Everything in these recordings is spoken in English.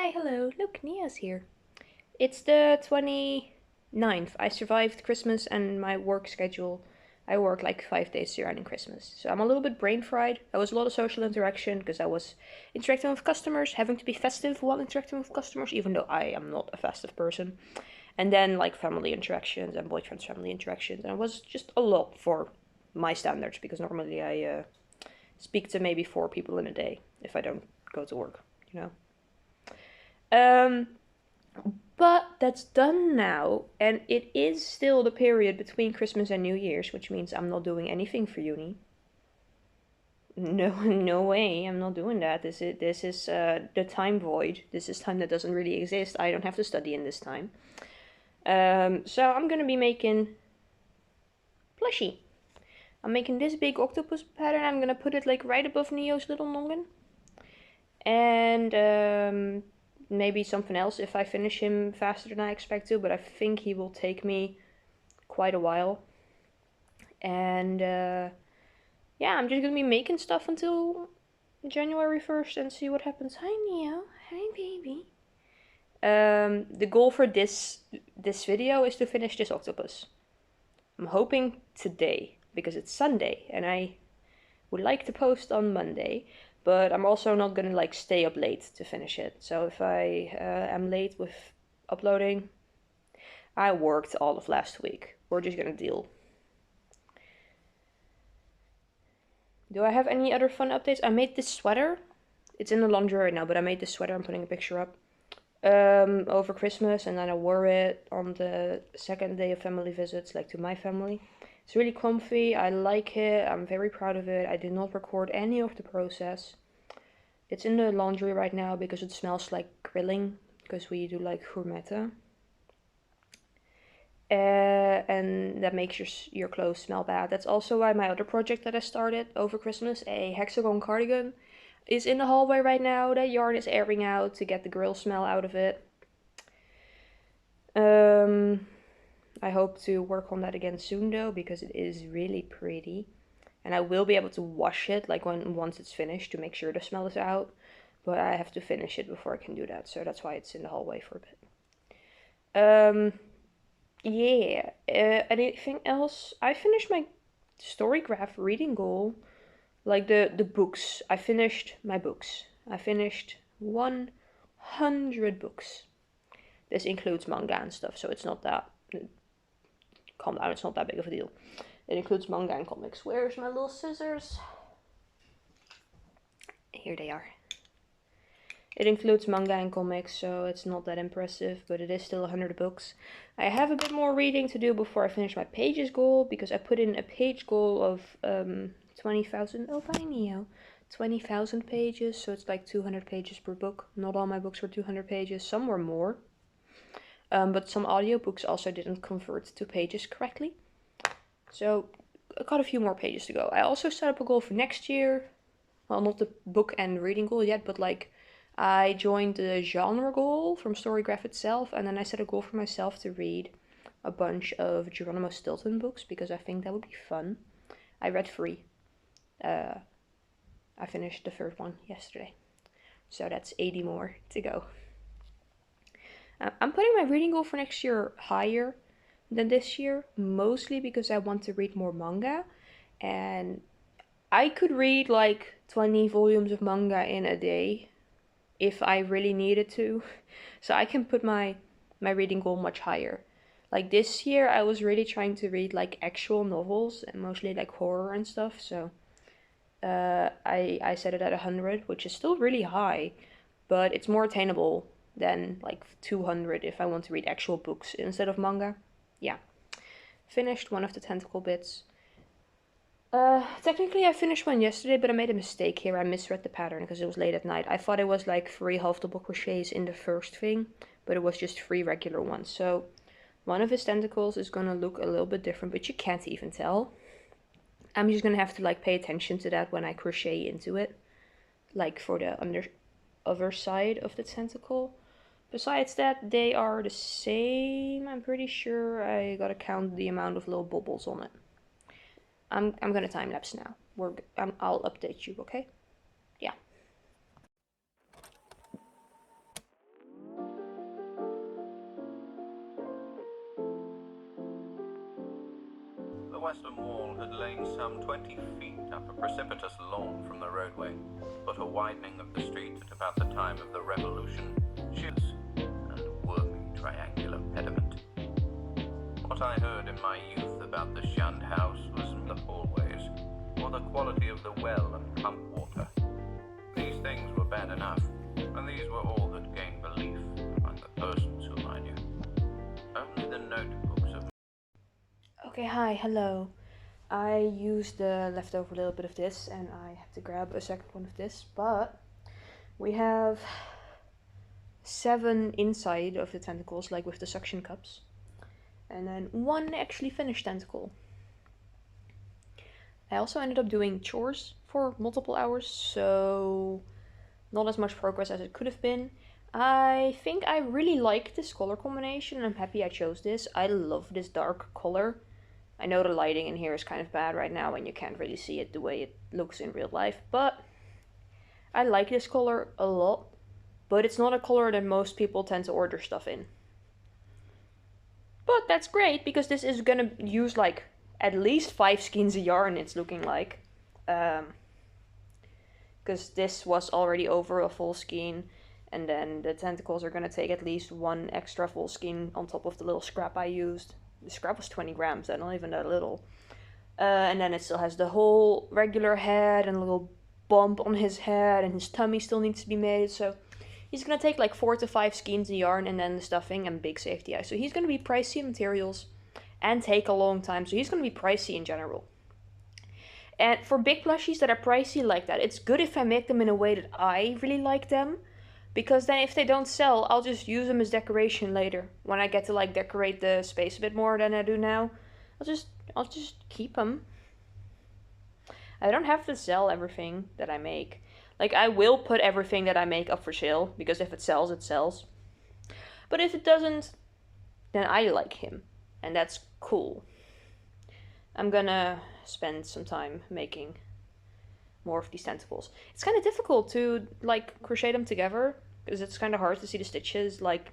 Hi, hello, look, Nia's here. It's the 29th. I survived Christmas and my work schedule. I work like 5 days surrounding Christmas. So I'm a little bit brain fried. There was a lot of social interaction because I was interacting with customers, having to be festive while interacting with customers, even though I am not a festive person. And then like family interactions and boyfriend's family interactions. And it was just a lot for my standards because normally I speak to maybe 4 people in a day if I don't go to work, you know? Um, but that's done now, and it is still the period between Christmas and New Year's, which means I'm not doing anything for uni. No, no way, I'm not doing that. This is the time void. This is time that doesn't really exist. I don't have to study in this time. So I'm gonna be making plushie. I'm making this big octopus pattern. I'm gonna put it like right above Neo's little noggin. And maybe something else if I finish him faster than I expect to, but I think he will take me quite a while. And yeah, I'm just gonna be making stuff until January 1st and see what happens. Hi Neo, hi baby. The goal for this video is to finish this octopus. I'm hoping today because it's Sunday and I would like to post on Monday, but I'm also not gonna like stay up late to finish it. So if I am late with uploading, I worked all of last week. We're just gonna deal. Do I have any other fun updates? I made this sweater. It's in the laundry right now, but I made this sweater. I'm putting a picture up. Over Christmas, and then I wore it on the second day of family visits, like to my family. It's really comfy. I like it. I'm very proud of it. I did not record any of the process. It's in the laundry right now because it smells like grilling, because we do like gourmetten. And that makes your clothes smell bad. That's also why my other project that I started over Christmas, a hexagon cardigan, is in the hallway right now. That yarn is airing out to get the grill smell out of it. I hope to work on that again soon though, because it is really pretty. And I will be able to wash it like once it's finished to make sure the smell is out. But I have to finish it before I can do that, so that's why it's in the hallway for a bit. Yeah. Anything else? I finished my Storygraph reading goal. Like the books. I finished my books. I finished 100 books. This includes manga and stuff, so it's not that... Calm down, it's not that big of a deal. It includes manga and comics. Where's my little scissors? Here they are. It includes manga and comics, so it's not that impressive, but it is still 100 books. I have a bit more reading to do before I finish my pages goal, because I put in a page goal of 20,000. Oh, bye Neo. 20,000 pages, so it's like 200 pages per book. Not all my books were 200 pages, some were more. But some audiobooks also didn't convert to pages correctly. So I got a few more pages to go. I also set up a goal for next year. Well, not the book and reading goal yet, but like I joined the genre goal from Storygraph itself, and then I set a goal for myself to read a bunch of Geronimo Stilton books because I think that would be fun. I read 3. I finished the third one yesterday, so that's 80 more to go. I'm putting my reading goal for next year higher than this year, mostly because I want to read more manga, and I could read like 20 volumes of manga in a day if I really needed to. So I can put my reading goal much higher. Like this year I was really trying to read like actual novels and mostly like horror and stuff, so I set it at 100, which is still really high, but it's more attainable than like 200 if I want to read actual books instead of manga. Yeah. Finished one of the tentacle bits. Technically I finished one yesterday, but I made a mistake here. I misread the pattern because it was late at night. I thought it was like 3 half double crochets in the first thing, but it was just 3 regular ones. So one of his tentacles is gonna look a little bit different, but you can't even tell. I'm just gonna have to like pay attention to that when I crochet into it, like for the other side of the tentacle. Besides that, they are the same. I'm pretty sure. I gotta count the amount of little bubbles on it. I'm gonna time lapse now. I'll update you, okay? Yeah. western wall had lain some 20 feet up a precipitous lawn from the roadway, but a widening of the street at about the time of the Revolution, ships, and wormy triangular pediment. What I heard in my youth about the shunned house was the hallways, or the quality of the well and pump water. These things were bad enough, and these were all that gained belief among the persons whom I knew. Only the notebooks of... Okay, hi, hello. I used the leftover little bit of this, and I have to grab a second one of this, but we have 7 inside of the tentacles, like with the suction cups, and then 1 actually finished tentacle. I also ended up doing chores for multiple hours, so not as much progress as it could have been. I think I really like this color combination, and I'm happy I chose this. I love this dark color. I know the lighting in here is kind of bad right now and you can't really see it the way it looks in real life, but I like this color a lot, but it's not a color that most people tend to order stuff in. But that's great, because this is gonna use like at least 5 skeins of yarn, it's looking like. Because this was already over a full skein, and then the tentacles are gonna take at least 1 extra full skein on top of the little scrap I used. The scrap was 20 grams, not even that little. And then it still has the whole regular head and a little bump on his head, and his tummy still needs to be made. So he's going to take like 4 to 5 skeins of yarn, and then the stuffing and big safety eyes. So he's going to be pricey in materials and take a long time. So he's going to be pricey in general. And for big plushies that are pricey like that, it's good if I make them in a way that I really like them. Because then if they don't sell, I'll just use them as decoration later. When I get to like decorate the space a bit more than I do now, I'll just keep them. I don't have to sell everything that I make. Like, I will put everything that I make up for sale, because if it sells, it sells. But if it doesn't, then I like him, and that's cool. I'm gonna spend some time making more of these tentacles. It's kind of difficult to like crochet them together, because it's kind of hard to see the stitches like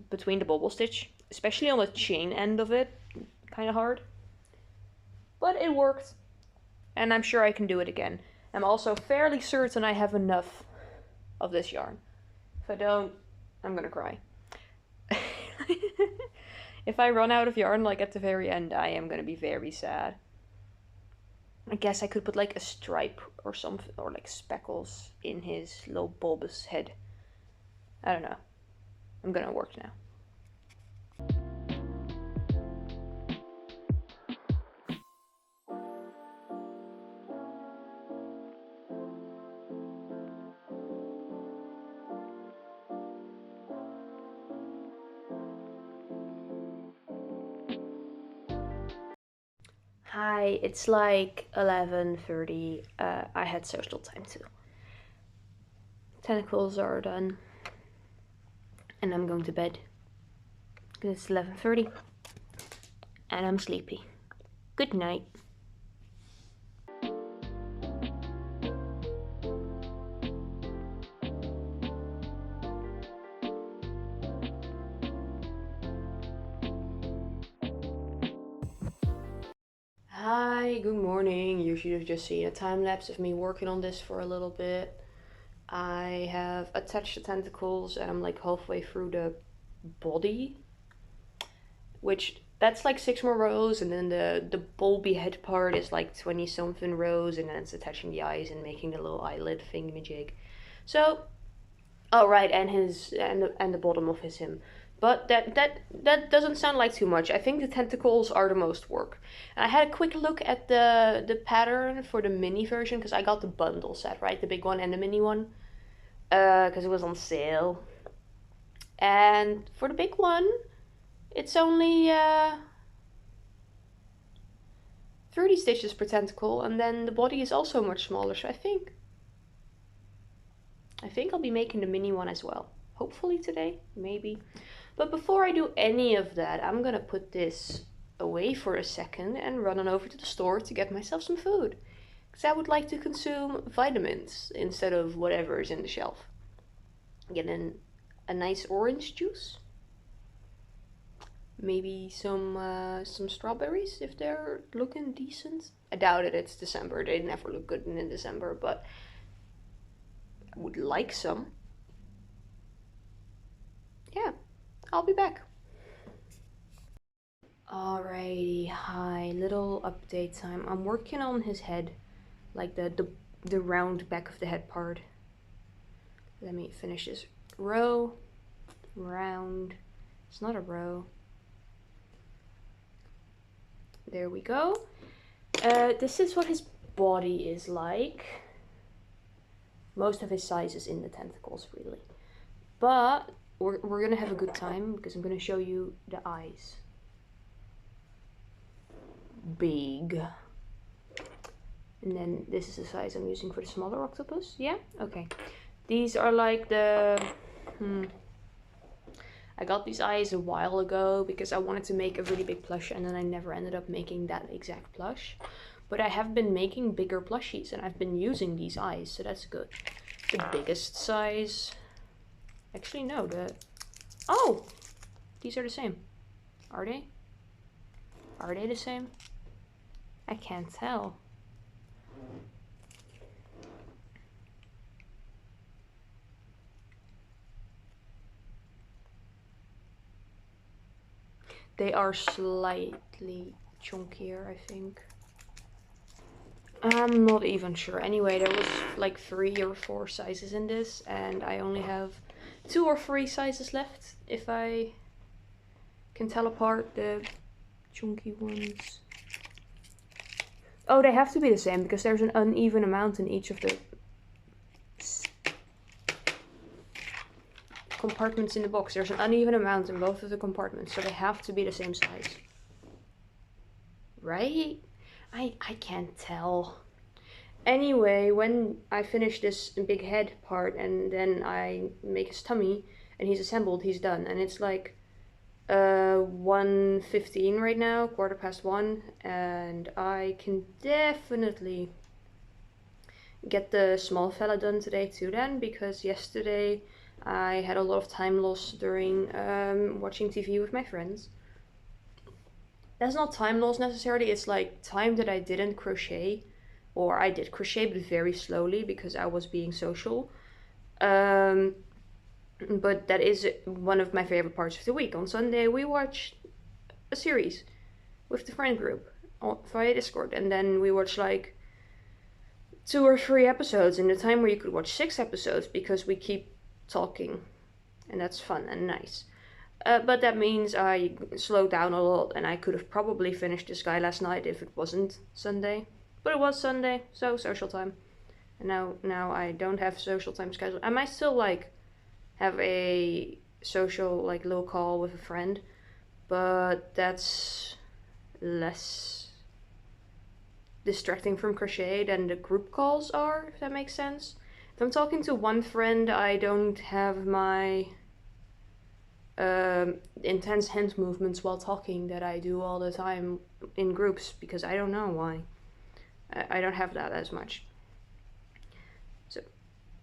between the bobble stitch, especially on the chain end of it. Kind of hard, but it worked, and I'm sure I can do it again. I'm also fairly certain I have enough of this yarn. If I don't, I'm gonna cry. If I run out of yarn like at the very end, I am gonna be very sad. I guess I could put like a stripe or something, or like speckles in his little bulbous head. I don't know. I'm gonna work now. Hi, it's like 11:30. I had social time too. Tentacles are done, and I'm going to bed because it's 11:30, and I'm sleepy. Good night. Hi, good morning. You should have just seen a time lapse of me working on this for a little bit. I have attached the tentacles, and I'm like halfway through the body, which that's like 6 more rows, and then the bulby head part is like 20 something rows, and then it's attaching the eyes and making the little eyelid thingamajig. So, oh right, and the bottom of his him. But that doesn't sound like too much. I think the tentacles are the most work. And I had a quick look at the pattern for the mini version, because I got the bundle set, right? The big one and the mini one. Because it was on sale. And for the big one, it's only 30 stitches per tentacle. And then the body is also much smaller. So I think I'll be making the mini one as well. Hopefully today, maybe. But before I do any of that, I'm gonna put this away for a second and run on over to the store to get myself some food. Because I would like to consume vitamins instead of whatever is in the shelf. Get a nice orange juice. Maybe some strawberries if they're looking decent. I doubt it. It's December. They never look good in December, but I would like some. Yeah, I'll be back. Alrighty, hi. Little update time. I'm working on his head, like the round back of the head part. Let me finish this row, round. It's not a row. There we go. This is what his body is like. Most of his size is in the tentacles, really. But we're gonna have a good time because I'm gonna show you the eyes. Big. And then this is the size I'm using for the smaller octopus. Yeah? Okay. These are like the... I got these eyes a while ago because I wanted to make a really big plush and then I never ended up making that exact plush. But I have been making bigger plushies and I've been using these eyes, so that's good. The biggest size... Actually, no, Oh! These are the same. Are they? Are they the same? I can't tell. They are slightly chunkier, I think. I'm not even sure. Anyway, there was like 3 or 4 sizes in this, and I only have 2 or 3 sizes left, if I can tell apart the chunky ones. Oh, they have to be the same, because there's an uneven amount in each of the compartments in the box. There's an uneven amount in both of the compartments, so they have to be the same size. Right? I can't tell. Anyway, when I finish this big head part and then I make his tummy and he's assembled, he's done. And it's like 1:15 right now, 1:15, and I can definitely get the small fella done today too then, because yesterday I had a lot of time loss during watching TV with my friends. That's not time loss necessarily, it's like time that I didn't crochet, or I did crochet but very slowly because I was being social. But that is one of my favorite parts of the week. On Sunday we watched a series with the friend group via Discord, and then we watched like 2 or 3 episodes in the time where you could watch 6 episodes because we keep talking, and that's fun and nice. But that means I slowed down a lot, and I could have probably finished this guy last night if it wasn't Sunday. But it was Sunday, so social time. And now I don't have social time scheduled. I might still like have a social like little call with a friend, but that's less distracting from crochet than the group calls are, if that makes sense. If I'm talking to one friend, I don't have my intense hand movements while talking that I do all the time in groups, because I don't know why. I don't have that as much. So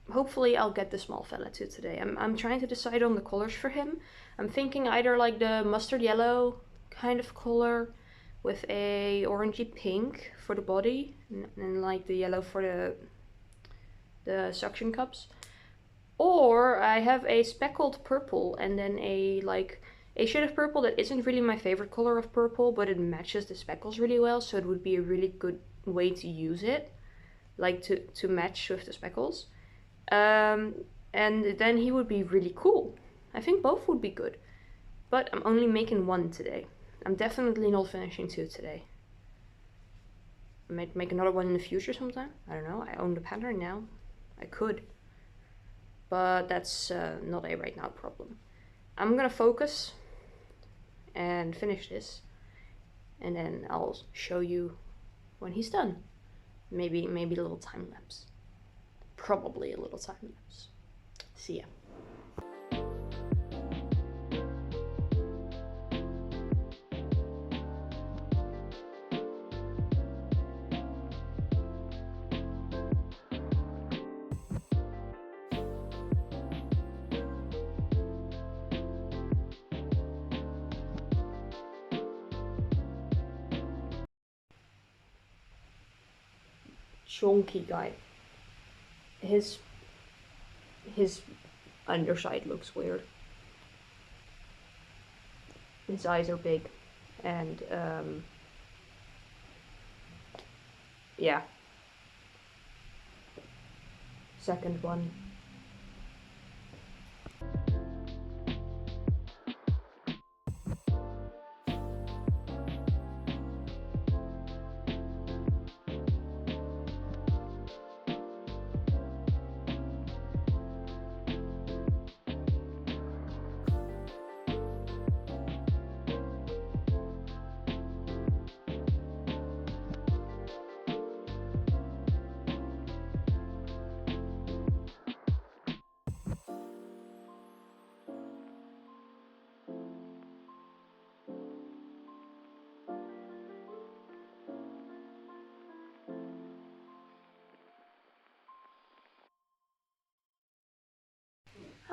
hopefully I'll get the small fella too today. I'm trying to decide on the colors for him. I'm thinking either like the mustard yellow kind of color with a orangey pink for the body, and like the yellow for the suction cups. Or I have a speckled purple and then a shade of purple that isn't really my favorite color of purple, but it matches the speckles really well, so it would be a really good way to use it, like to match with the speckles. And then he would be really cool. I think both would be good, but I'm only making 1 today. I'm definitely not finishing 2 today. I might make another one in the future sometime. I don't know. I own the pattern now. I could. But that's not a right now problem. I'm gonna focus and finish this, and then I'll show you when he's done. Maybe a little time lapse. Probably a little time lapse. See ya. chunky guy. His underside looks weird. His eyes are big, and yeah. Second one.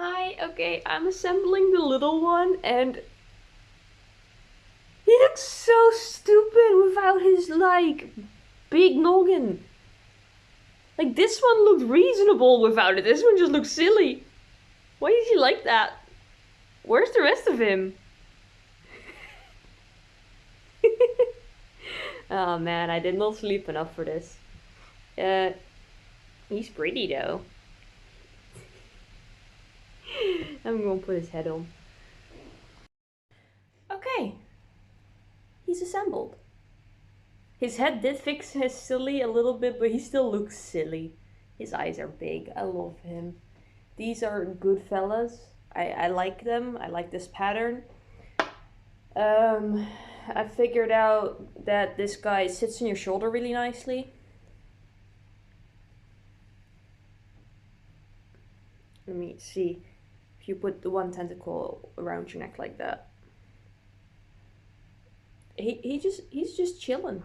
Hi, okay, I'm assembling the little one, and he looks so stupid without his, like, big noggin. Like, this one looked reasonable without it. This one just looks silly. Why is he like that? Where's the rest of him? Oh man, I did not sleep enough for this. He's pretty though. I'm gonna put his head on. Okay. He's assembled. His head did fix his silly a little bit, but he still looks silly. His eyes are big. I love him. These are good fellas. I like them. I like this pattern. I figured out that this guy sits on your shoulder really nicely. Let me see. If you put the one tentacle around your neck like that. He's just chilling.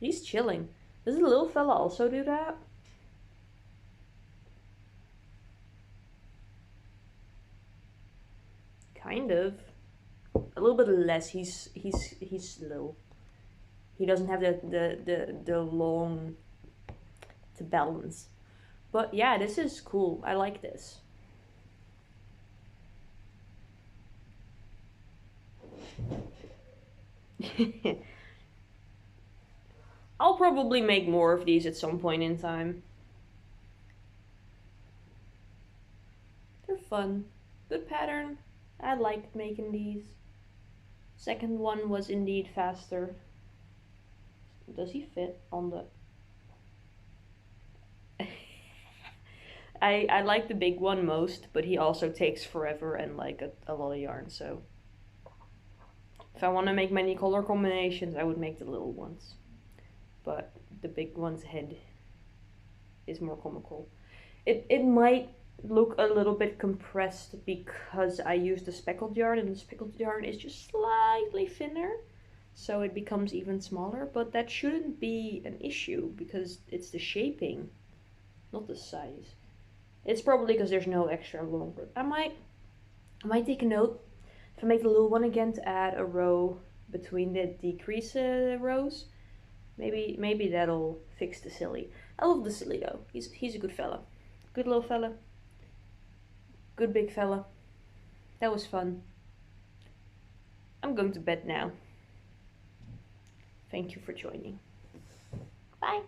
He's chilling. Does the little fella also do that? Kind of. A little bit less. He's slow. He doesn't have the long to balance. But yeah, this is cool. I like this. I'll probably make more of these at some point in time. They're fun. Good pattern. I liked making these. Second one was indeed faster. Does he fit on the... I like the big one most, but he also takes forever and like a lot of yarn, so... If I want to make many color combinations, I would make the little ones. But the big one's head is more comical. It might look a little bit compressed because I used the speckled yarn, and the speckled yarn is just slightly thinner, so it becomes even smaller, but that shouldn't be an issue because it's the shaping, not the size. It's probably because there's no extra longer. I might take a note if I make the little one again to add a row between the decrease rows. Maybe that'll fix the silly. I love the silly though. He's a good fella. Good little fella. Good big fella. That was fun. I'm going to bed now. Thank you for joining. Bye.